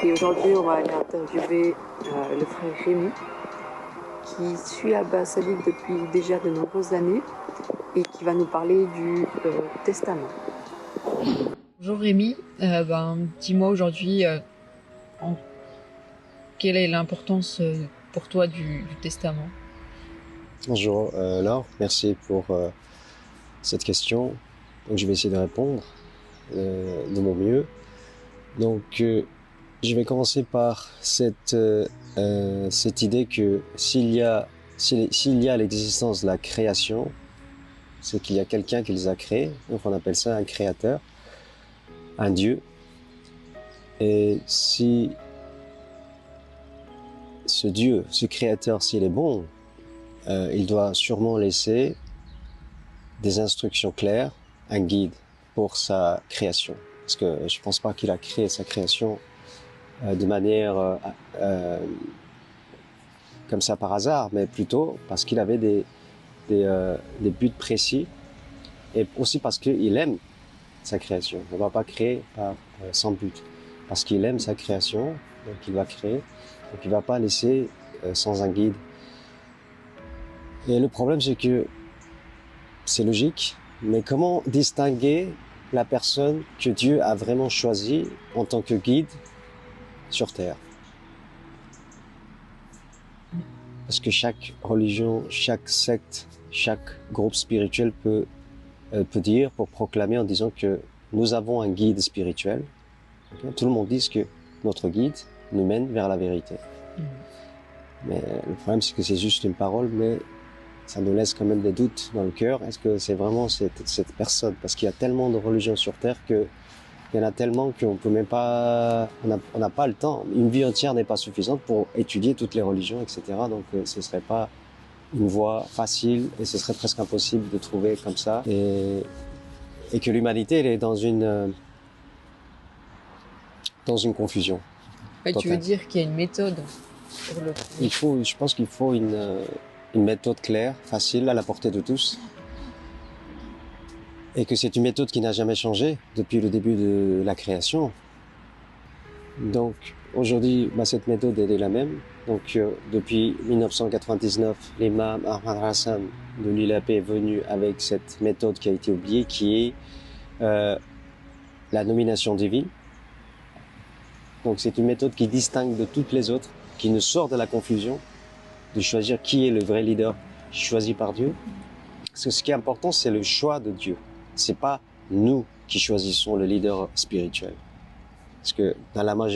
Et aujourd'hui, on va aller interviewer le frère Rémi, qui suit Abba Sadiq depuis déjà de nombreuses années et qui va nous parler du testament. Bonjour Rémi, dis-moi aujourd'hui quelle est l'importance pour toi du testament? Bonjour Laure, merci pour cette question. Donc, je vais essayer de répondre de mon mieux. Donc je vais commencer par cette idée que s'il y a l'existence de la création, c'est qu'il y a quelqu'un qui les a créés. Donc on appelle ça un créateur, un Dieu. Et si ce Dieu, ce créateur, s'il est bon, il doit sûrement laisser des instructions claires, un guide pour sa création. Parce que je ne pense pas qu'il a créé sa création de manière comme ça par hasard, mais plutôt parce qu'il avait des buts précis et aussi parce qu'il aime sa création. On ne va pas créer sans but. Parce qu'il aime sa création, donc il va créer, donc il ne va pas laisser sans un guide. Et le problème, c'est que c'est logique, mais comment distinguer la personne que Dieu a vraiment choisie en tant que guide sur Terre? Parce que chaque religion, chaque secte, chaque groupe spirituel peut dire, pour proclamer en disant que nous avons un guide spirituel. Okay? Tout le monde dit que notre guide nous mène vers la vérité. Mais le problème, c'est que c'est juste une parole, mais ça nous laisse quand même des doutes dans le cœur. Est-ce que c'est vraiment cette personne? Parce qu'il y a tellement de religions sur Terre qu'il y en a tellement qu'on peut même pas, on n'a pas le temps. Une vie entière n'est pas suffisante pour étudier toutes les religions, etc. Donc ce serait pas une voie facile et ce serait presque impossible de trouver comme ça. Et que l'humanité, elle est dans une confusion. Ouais, tu veux dire qu'il y a une méthode pour le... Je pense qu'il faut une méthode claire, facile, à la portée de tous. Et que c'est une méthode qui n'a jamais changé depuis le début de la création. Donc aujourd'hui, cette méthode, elle est la même. Donc depuis 1999, l'imam Ahmad Hassan de l'ULAP est venu avec cette méthode qui a été oubliée, qui est la nomination divine. Donc c'est une méthode qui distingue de toutes les autres, qui nous sort de la confusion, de choisir qui est le vrai leader choisi par Dieu. Parce que ce qui est important, c'est le choix de Dieu. C'est pas nous qui choisissons le leader spirituel. Parce que dans la majorité